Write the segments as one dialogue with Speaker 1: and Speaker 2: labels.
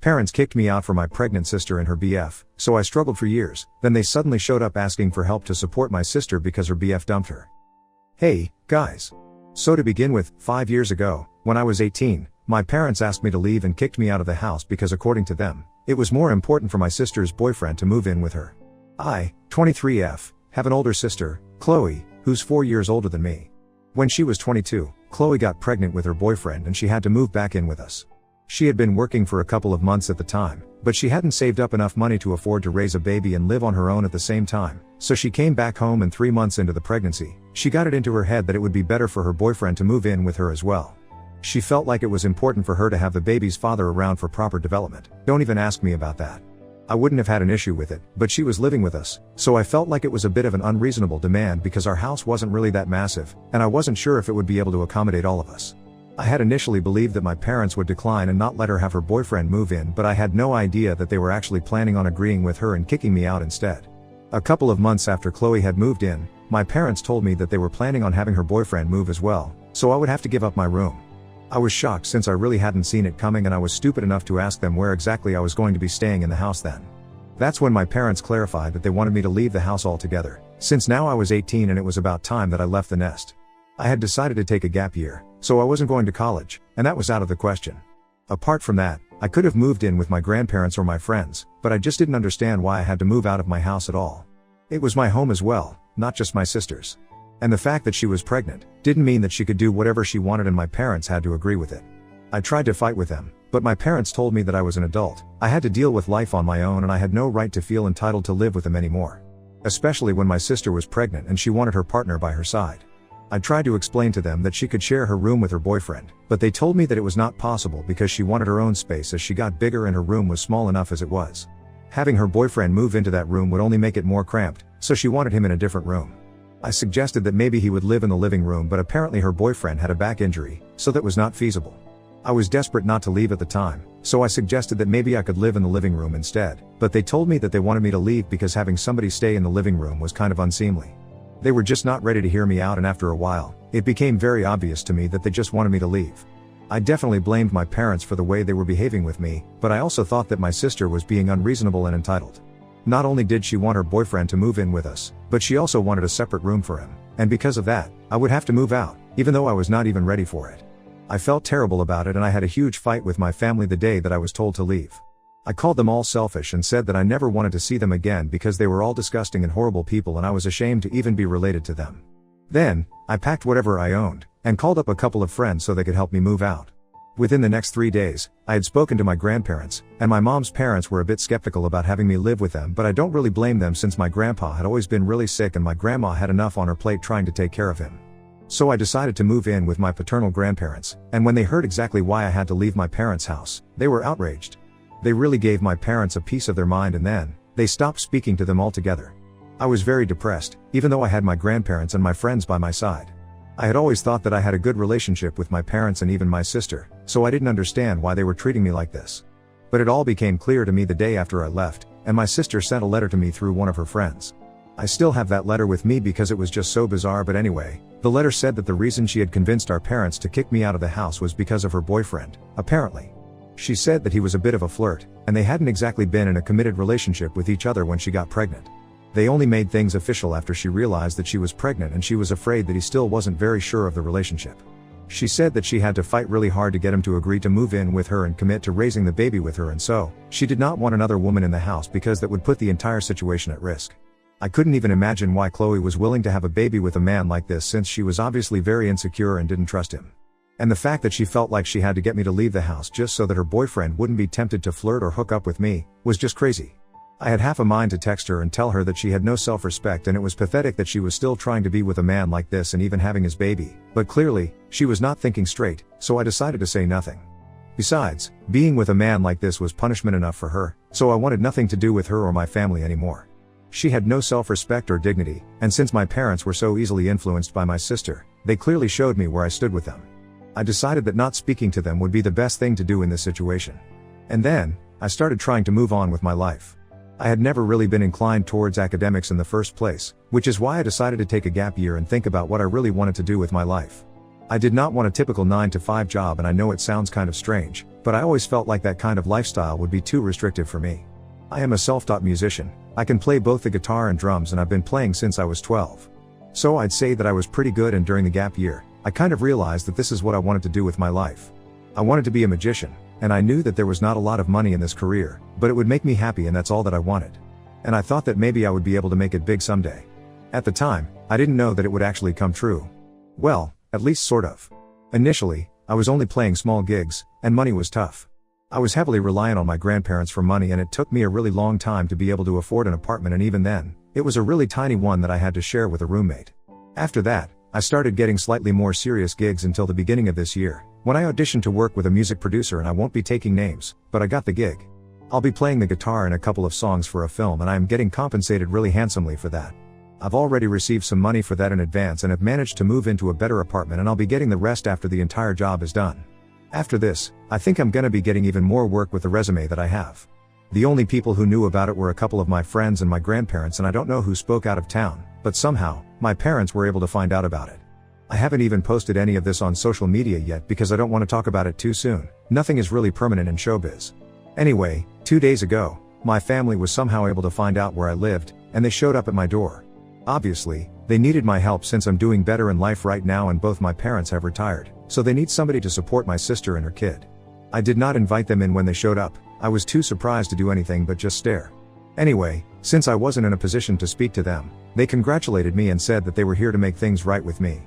Speaker 1: Parents kicked me out for my pregnant sister and her BF, so I struggled for years. Then they suddenly showed up asking for help to support my sister because her BF dumped her. Hey, guys. So to begin with, 5 years ago, when I was 18, my parents asked me to leave and kicked me out of the house because according to them, it was more important for my sister's boyfriend to move in with her. I, 23F, have an older sister, Chloe, who's 4 years older than me. When she was 22, Chloe got pregnant with her boyfriend and she had to move back in with us. She had been working for a couple of months at the time, but she hadn't saved up enough money to afford to raise a baby and live on her own at the same time, so she came back home, and 3 months into the pregnancy, she got it into her head that it would be better for her boyfriend to move in with her as well. She felt like it was important for her to have the baby's father around for proper development. Don't even ask me about that. I wouldn't have had an issue with it, but she was living with us, so I felt like it was a bit of an unreasonable demand because our house wasn't really that massive, and I wasn't sure if it would be able to accommodate all of us. I had initially believed that my parents would decline and not let her have her boyfriend move in, but I had no idea that they were actually planning on agreeing with her and kicking me out instead. A couple of months after Chloe had moved in, my parents told me that they were planning on having her boyfriend move as well, so I would have to give up my room. I was shocked since I really hadn't seen it coming, and I was stupid enough to ask them where exactly I was going to be staying in the house then. That's when my parents clarified that they wanted me to leave the house altogether, since now I was 18 and it was about time that I left the nest. I had decided to take a gap year, so I wasn't going to college, and that was out of the question. Apart from that, I could have moved in with my grandparents or my friends, but I just didn't understand why I had to move out of my house at all. It was my home as well, not just my sister's. And the fact that she was pregnant didn't mean that she could do whatever she wanted, and my parents had to agree with it. I tried to fight with them, but my parents told me that I was an adult. I had to deal with life on my own and I had no right to feel entitled to live with them anymore. Especially when my sister was pregnant and she wanted her partner by her side. I tried to explain to them that she could share her room with her boyfriend, but they told me that it was not possible because she wanted her own space as she got bigger and her room was small enough as it was. Having her boyfriend move into that room would only make it more cramped, so she wanted him in a different room. I suggested that maybe he would live in the living room, but apparently her boyfriend had a back injury, so that was not feasible. I was desperate not to leave at the time, so I suggested that maybe I could live in the living room instead, but they told me that they wanted me to leave because having somebody stay in the living room was kind of unseemly. They were just not ready to hear me out, and after a while, it became very obvious to me that they just wanted me to leave. I definitely blamed my parents for the way they were behaving with me, but I also thought that my sister was being unreasonable and entitled. Not only did she want her boyfriend to move in with us, but she also wanted a separate room for him, and because of that, I would have to move out, even though I was not even ready for it. I felt terrible about it, and I had a huge fight with my family the day that I was told to leave. I called them all selfish and said that I never wanted to see them again because they were all disgusting and horrible people, and I was ashamed to even be related to them. Then, I packed whatever I owned, and called up a couple of friends so they could help me move out. Within the next 3 days, I had spoken to my grandparents, and my mom's parents were a bit skeptical about having me live with them, but I don't really blame them since my grandpa had always been really sick and my grandma had enough on her plate trying to take care of him. So I decided to move in with my paternal grandparents, and when they heard exactly why I had to leave my parents' house, they were outraged. They really gave my parents a piece of their mind, and then, they stopped speaking to them altogether. I was very depressed, even though I had my grandparents and my friends by my side. I had always thought that I had a good relationship with my parents and even my sister, so I didn't understand why they were treating me like this. But it all became clear to me the day after I left, and my sister sent a letter to me through one of her friends. I still have that letter with me because it was just so bizarre, but anyway, the letter said that the reason she had convinced our parents to kick me out of the house was because of her boyfriend, apparently. She said that he was a bit of a flirt, and they hadn't exactly been in a committed relationship with each other when she got pregnant. They only made things official after she realized that she was pregnant, and she was afraid that he still wasn't very sure of the relationship. She said that she had to fight really hard to get him to agree to move in with her and commit to raising the baby with her, and so, she did not want another woman in the house because that would put the entire situation at risk. I couldn't even imagine why Chloe was willing to have a baby with a man like this, since she was obviously very insecure and didn't trust him. And the fact that she felt like she had to get me to leave the house just so that her boyfriend wouldn't be tempted to flirt or hook up with me, was just crazy. I had half a mind to text her and tell her that she had no self-respect and it was pathetic that she was still trying to be with a man like this and even having his baby, but clearly, she was not thinking straight, so I decided to say nothing. Besides, being with a man like this was punishment enough for her, so I wanted nothing to do with her or my family anymore. She had no self-respect or dignity, and since my parents were so easily influenced by my sister, they clearly showed me where I stood with them. I decided that not speaking to them would be the best thing to do in this situation. And then, I started trying to move on with my life. I had never really been inclined towards academics in the first place, which is why I decided to take a gap year and think about what I really wanted to do with my life. I did not want a typical 9-to-5 job, and I know it sounds kind of strange, but I always felt like that kind of lifestyle would be too restrictive for me. I am a self-taught musician. I can play both the guitar and drums, and I've been playing since I was 12. So I'd say that I was pretty good, and during the gap year, I kind of realized that this is what I wanted to do with my life. I wanted to be a magician, and I knew that there was not a lot of money in this career, but it would make me happy, and that's all that I wanted. And I thought that maybe I would be able to make it big someday. At the time, I didn't know that it would actually come true. Well, at least sort of. Initially, I was only playing small gigs, and money was tough. I was heavily reliant on my grandparents for money, and it took me a really long time to be able to afford an apartment, and even then, it was a really tiny one that I had to share with a roommate. After that, I started getting slightly more serious gigs until the beginning of this year, when I auditioned to work with a music producer, and I won't be taking names, but I got the gig. I'll be playing the guitar in a couple of songs for a film, and I am getting compensated really handsomely for that. I've already received some money for that in advance and have managed to move into a better apartment, and I'll be getting the rest after the entire job is done. After this, I think I'm gonna be getting even more work with the resume that I have. The only people who knew about it were a couple of my friends and my grandparents, and I don't know who spoke out of town, but somehow, my parents were able to find out about it. I haven't even posted any of this on social media yet because I don't want to talk about it too soon. Nothing is really permanent in showbiz. Anyway, 2 days ago, my family was somehow able to find out where I lived, and they showed up at my door. Obviously, they needed my help since I'm doing better in life right now, and both my parents have retired, so they need somebody to support my sister and her kid. I did not invite them in when they showed up. I was too surprised to do anything but just stare. Anyway, since I wasn't in a position to speak to them, they congratulated me and said that they were here to make things right with me.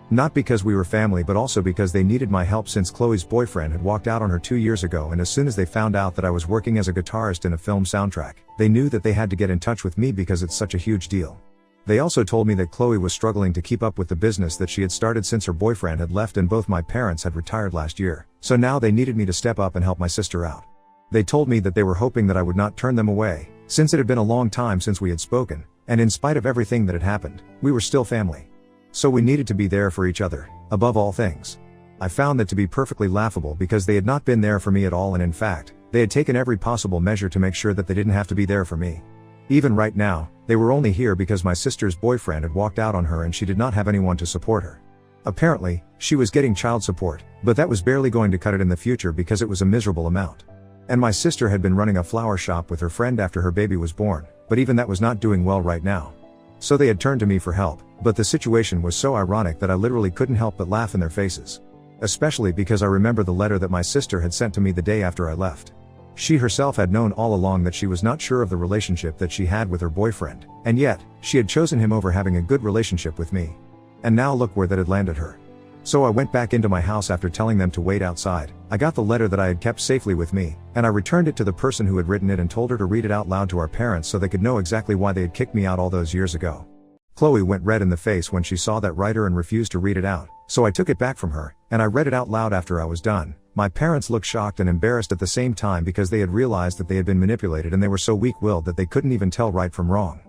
Speaker 1: Not because we were family, but also because they needed my help since Chloe's boyfriend had walked out on her 2 years ago, and as soon as they found out that I was working as a guitarist in a film soundtrack, they knew that they had to get in touch with me because it's such a huge deal. They also told me that Chloe was struggling to keep up with the business that she had started since her boyfriend had left and both my parents had retired last year, so now they needed me to step up and help my sister out. They told me that they were hoping that I would not turn them away, since it had been a long time since we had spoken, and in spite of everything that had happened, we were still family. So we needed to be there for each other, above all things. I found that to be perfectly laughable because they had not been there for me at all, and in fact, they had taken every possible measure to make sure that they didn't have to be there for me. Even right now, they were only here because my sister's boyfriend had walked out on her and she did not have anyone to support her. Apparently, she was getting child support, but that was barely going to cut it in the future because it was a miserable amount. And my sister had been running a flower shop with her friend after her baby was born, but even that was not doing well right now. So they had turned to me for help, but the situation was so ironic that I literally couldn't help but laugh in their faces. Especially because I remember the letter that my sister had sent to me the day after I left. She herself had known all along that she was not sure of the relationship that she had with her boyfriend, and yet, she had chosen him over having a good relationship with me. And now look where that had landed her. So I went back into my house after telling them to wait outside. I got the letter that I had kept safely with me, and I returned it to the person who had written it and told her to read it out loud to our parents so they could know exactly why they had kicked me out all those years ago. Chloe went red in the face when she saw that writer and refused to read it out, so I took it back from her, and I read it out loud after I was done. My parents looked shocked and embarrassed at the same time because they had realized that they had been manipulated, and they were so weak-willed that they couldn't even tell right from wrong.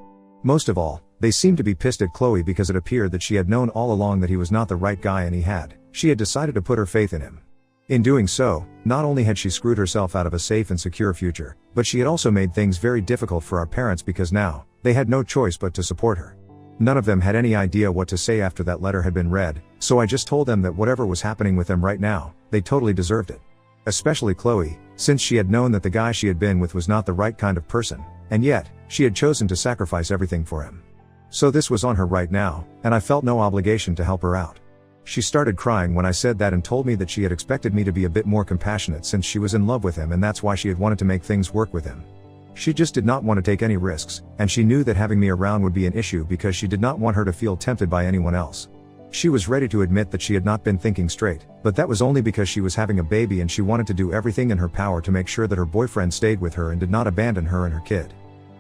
Speaker 1: Most of all, they seemed to be pissed at Chloe because it appeared that she had known all along that he was not the right guy, and she had decided to put her faith in him. In doing so, not only had she screwed herself out of a safe and secure future, but she had also made things very difficult for our parents because now, they had no choice but to support her. None of them had any idea what to say after that letter had been read, so I just told them that whatever was happening with them right now, they totally deserved it. Especially Chloe, since she had known that the guy she had been with was not the right kind of person, and yet, she had chosen to sacrifice everything for him. So this was on her right now, and I felt no obligation to help her out. She started crying when I said that and told me that she had expected me to be a bit more compassionate since she was in love with him, and that's why she had wanted to make things work with him. She just did not want to take any risks, and she knew that having me around would be an issue because she did not want her to feel tempted by anyone else. She was ready to admit that she had not been thinking straight, but that was only because she was having a baby and she wanted to do everything in her power to make sure that her boyfriend stayed with her and did not abandon her and her kid.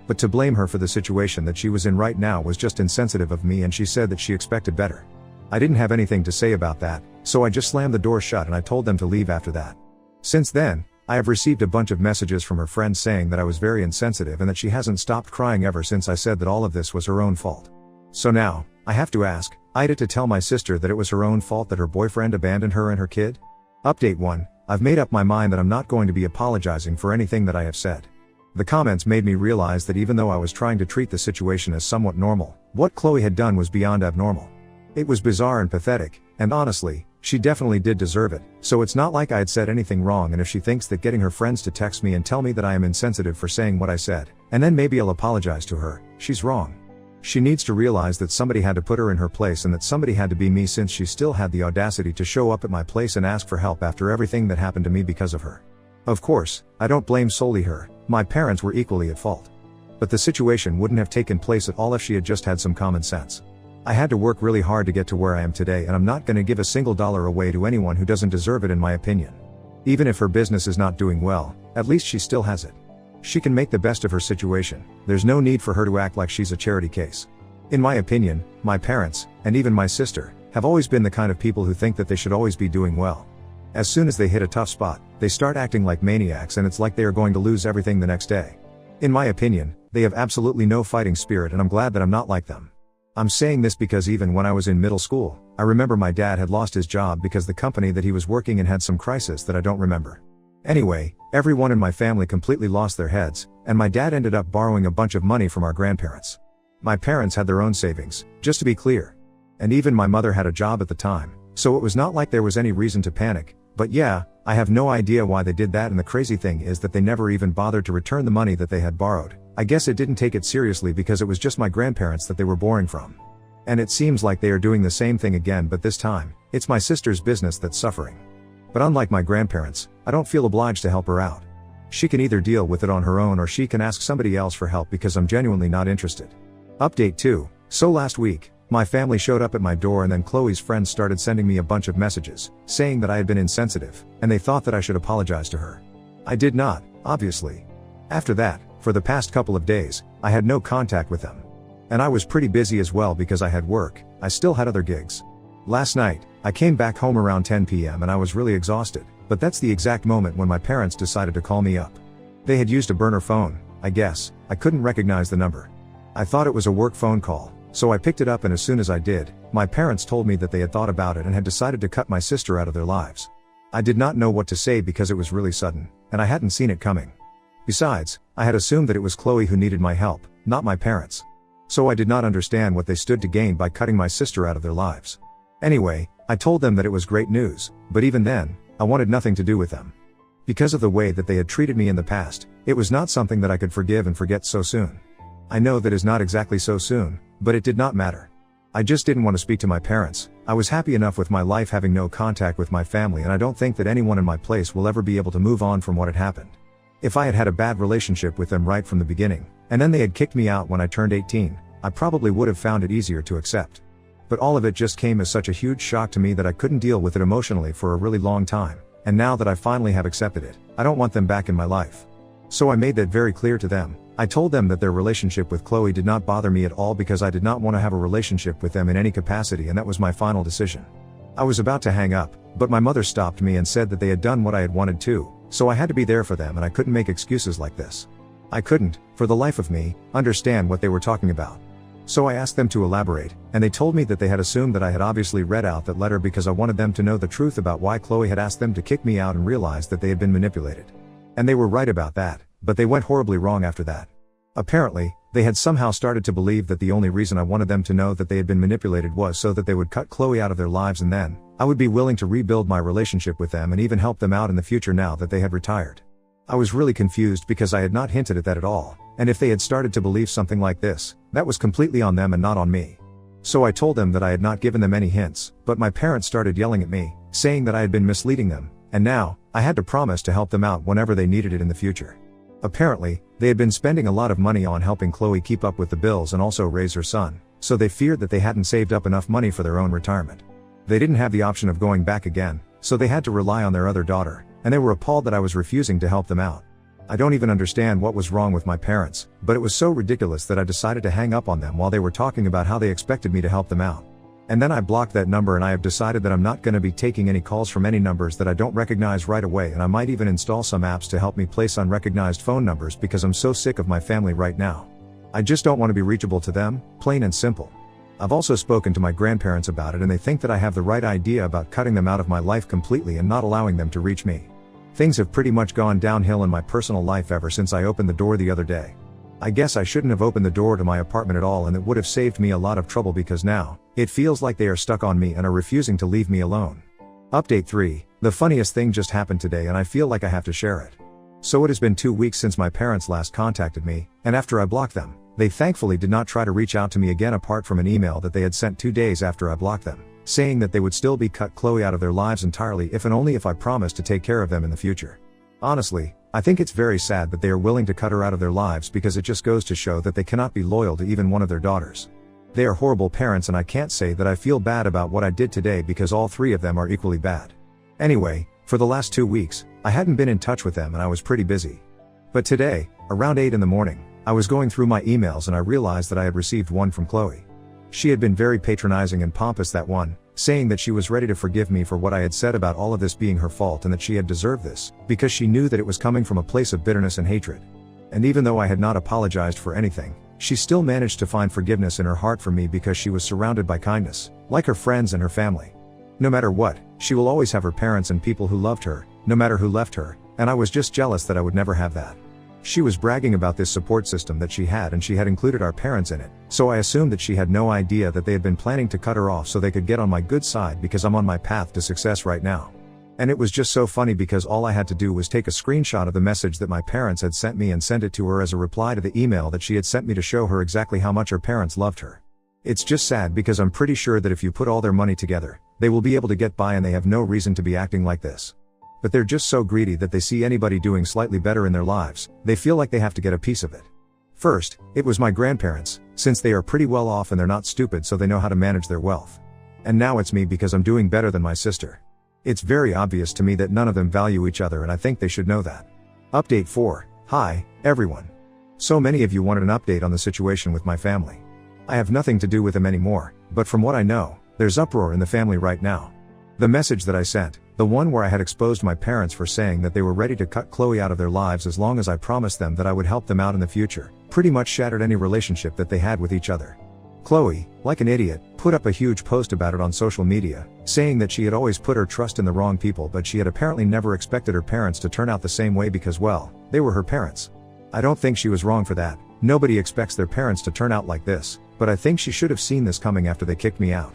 Speaker 1: But to blame her for the situation that she was in right now was just insensitive of me, and she said that she expected better. I didn't have anything to say about that, so I just slammed the door shut and I told them to leave after that. Since then, I have received a bunch of messages from her friends saying that I was very insensitive and that she hasn't stopped crying ever since I said that all of this was her own fault. So now, I have to ask, Ida to tell my sister that it was her own fault that her boyfriend abandoned her and her kid? Update 1, I've made up my mind that I'm not going to be apologizing for anything that I have said. The comments made me realize that even though I was trying to treat the situation as somewhat normal, what Chloe had done was beyond abnormal. It was bizarre and pathetic, and honestly, she definitely did deserve it, so it's not like I had said anything wrong. And if she thinks that getting her friends to text me and tell me that I am insensitive for saying what I said, and then maybe I'll apologize to her, she's wrong. She needs to realize that somebody had to put her in her place and that somebody had to be me, since she still had the audacity to show up at my place and ask for help after everything that happened to me because of her. Of course, I don't blame solely her, my parents were equally at fault. But the situation wouldn't have taken place at all if she had just had some common sense. I had to work really hard to get to where I am today, and I'm not gonna give a single dollar away to anyone who doesn't deserve it, in my opinion. Even if her business is not doing well, at least she still has it. She can make the best of her situation. There's no need for her to act like she's a charity case. In my opinion, my parents, and even my sister, have always been the kind of people who think that they should always be doing well. As soon as they hit a tough spot, they start acting like maniacs, and it's like they are going to lose everything the next day. In my opinion, they have absolutely no fighting spirit, and I'm glad that I'm not like them. I'm saying this because even when I was in middle school, I remember my dad had lost his job because the company that he was working in had some crisis that I don't remember. Anyway, everyone in my family completely lost their heads, and my dad ended up borrowing a bunch of money from our grandparents. My parents had their own savings, just to be clear. And even my mother had a job at the time, so it was not like there was any reason to panic. But yeah, I have no idea why they did that, and the crazy thing is that they never even bothered to return the money that they had borrowed. I guess it didn't take it seriously because it was just my grandparents that they were borrowing from. And it seems like they are doing the same thing again, but this time, it's my sister's business that's suffering. But unlike my grandparents, I don't feel obliged to help her out. She can either deal with it on her own or she can ask somebody else for help, because I'm genuinely not interested. Update 2. So last week, my family showed up at my door, and then Chloe's friends started sending me a bunch of messages, saying that I had been insensitive, and they thought that I should apologize to her. I did not, obviously. After that, for the past couple of days, I had no contact with them. And I was pretty busy as well because I had work. I still had other gigs. Last night, I came back home around 10 p.m. and I was really exhausted, but that's the exact moment when my parents decided to call me up. They had used a burner phone, I guess. I couldn't recognize the number. I thought it was a work phone call, so I picked it up, and as soon as I did, my parents told me that they had thought about it and had decided to cut my sister out of their lives. I did not know what to say because it was really sudden, and I hadn't seen it coming. Besides, I had assumed that it was Chloe who needed my help, not my parents. So I did not understand what they stood to gain by cutting my sister out of their lives. Anyway, I told them that it was great news, but even then, I wanted nothing to do with them. Because of the way that they had treated me in the past, it was not something that I could forgive and forget so soon. I know that is not exactly so soon, but it did not matter. I just didn't want to speak to my parents. I was happy enough with my life having no contact with my family, and I don't think that anyone in my place will ever be able to move on from what had happened. If I had had a bad relationship with them right from the beginning, and then they had kicked me out when I turned 18, I probably would have found it easier to accept. But all of it just came as such a huge shock to me that I couldn't deal with it emotionally for a really long time, and now that I finally have accepted it, I don't want them back in my life. So I made that very clear to them. I told them that their relationship with Chloe did not bother me at all because I did not want to have a relationship with them in any capacity, and that was my final decision. I was about to hang up, but my mother stopped me and said that they had done what I had wanted to, so I had to be there for them, and I couldn't make excuses like this. I couldn't, for the life of me, understand what they were talking about. So I asked them to elaborate, and they told me that they had assumed that I had obviously read out that letter because I wanted them to know the truth about why Chloe had asked them to kick me out, and realized that they had been manipulated. And they were right about that, but they went horribly wrong after that. Apparently, they had somehow started to believe that the only reason I wanted them to know that they had been manipulated was so that they would cut Chloe out of their lives, and then I would be willing to rebuild my relationship with them and even help them out in the future now that they had retired. I was really confused because I had not hinted at that at all, and if they had started to believe something like this, that was completely on them and not on me. So I told them that I had not given them any hints, but my parents started yelling at me, saying that I had been misleading them, and now, I had to promise to help them out whenever they needed it in the future. Apparently, they had been spending a lot of money on helping Chloe keep up with the bills and also raise her son, so they feared that they hadn't saved up enough money for their own retirement. They didn't have the option of going back again, so they had to rely on their other daughter, and they were appalled that I was refusing to help them out. I don't even understand what was wrong with my parents, but it was so ridiculous that I decided to hang up on them while they were talking about how they expected me to help them out. And then I blocked that number, and I have decided that I'm not going to be taking any calls from any numbers that I don't recognize right away, and I might even install some apps to help me place unrecognized phone numbers because I'm so sick of my family right now. I just don't want to be reachable to them, plain and simple. I've also spoken to my grandparents about it, and they think that I have the right idea about cutting them out of my life completely and not allowing them to reach me. Things have pretty much gone downhill in my personal life ever since I opened the door the other day. I guess I shouldn't have opened the door to my apartment at all, and it would have saved me a lot of trouble because now, it feels like they are stuck on me and are refusing to leave me alone. Update 3. The funniest thing just happened today and I feel like I have to share it. So it has been 2 weeks since my parents last contacted me, and after I blocked them, they thankfully did not try to reach out to me again apart from an email that they had sent 2 days after I blocked them, saying that they would still be cut Chloe out of their lives entirely if and only if I promised to take care of them in the future. Honestly, I think it's very sad that they are willing to cut her out of their lives because it just goes to show that they cannot be loyal to even one of their daughters. They are horrible parents and I can't say that I feel bad about what I did today because all 3 of them are equally bad. Anyway, for the last 2 weeks, I hadn't been in touch with them and I was pretty busy. But today, around 8 in the morning, I was going through my emails and I realized that I had received one from Chloe. She had been very patronizing and pompous, that one, saying that she was ready to forgive me for what I had said about all of this being her fault and that she had deserved this, because she knew that it was coming from a place of bitterness and hatred. And even though I had not apologized for anything, she still managed to find forgiveness in her heart for me because she was surrounded by kindness, like her friends and her family. No matter what, she will always have her parents and people who loved her, no matter who left her, and I was just jealous that I would never have that. She was bragging about this support system that she had and she had included our parents in it, so I assumed that she had no idea that they had been planning to cut her off so they could get on my good side because I'm on my path to success right now. And it was just so funny because all I had to do was take a screenshot of the message that my parents had sent me and send it to her as a reply to the email that she had sent me to show her exactly how much her parents loved her. It's just sad because I'm pretty sure that if you put all their money together, they will be able to get by and they have no reason to be acting like this. But they're just so greedy that they see anybody doing slightly better in their lives, they feel like they have to get a piece of it. First, it was my grandparents, since they are pretty well off and they're not stupid so they know how to manage their wealth. And now it's me because I'm doing better than my sister. It's very obvious to me that none of them value each other and I think they should know that. Update 4. Hi, everyone. So many of you wanted an update on the situation with my family. I have nothing to do with them anymore, but from what I know, there's uproar in the family right now. The message that I sent, the one where I had exposed my parents for saying that they were ready to cut Chloe out of their lives as long as I promised them that I would help them out in the future, pretty much shattered any relationship that they had with each other. Chloe, like an idiot, put up a huge post about it on social media, saying that she had always put her trust in the wrong people but she had apparently never expected her parents to turn out the same way because, well, they were her parents. I don't think she was wrong for that. Nobody expects their parents to turn out like this, but I think she should have seen this coming after they kicked me out.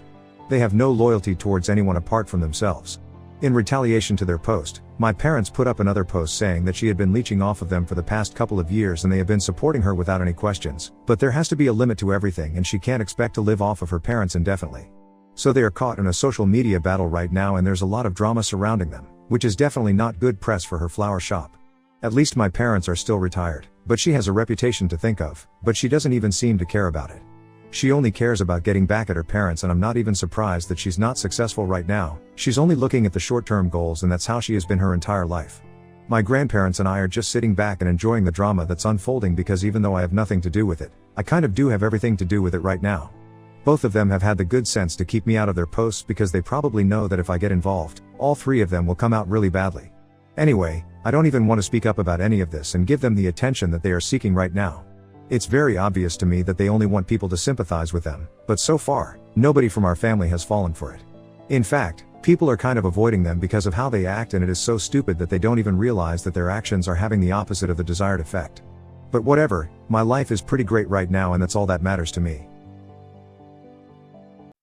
Speaker 1: They have no loyalty towards anyone apart from themselves. In retaliation to their post, my parents put up another post saying that she had been leeching off of them for the past couple of years and they have been supporting her without any questions, but there has to be a limit to everything and she can't expect to live off of her parents indefinitely. So they are caught in a social media battle right now and there's a lot of drama surrounding them, which is definitely not good press for her flower shop. At least my parents are still retired, but she has a reputation to think of, but she doesn't even seem to care about it. She only cares about getting back at her parents and I'm not even surprised that she's not successful right now. She's only looking at the short-term goals and that's how she has been her entire life. My grandparents and I are just sitting back and enjoying the drama that's unfolding because even though I have nothing to do with it, I kind of do have everything to do with it right now. Both of them have had the good sense to keep me out of their posts because they probably know that if I get involved, all 3 of them will come out really badly. Anyway, I don't even want to speak up about any of this and give them the attention that they are seeking right now. It's very obvious to me that they only want people to sympathize with them, but so far, nobody from our family has fallen for it. In fact, people are kind of avoiding them because of how they act and it is so stupid that they don't even realize that their actions are having the opposite of the desired effect. But whatever, my life is pretty great right now and that's all that matters to me.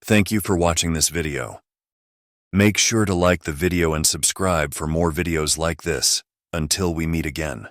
Speaker 2: Thank you for watching this video. Make sure to like the video and subscribe for more videos like this. Until we meet again.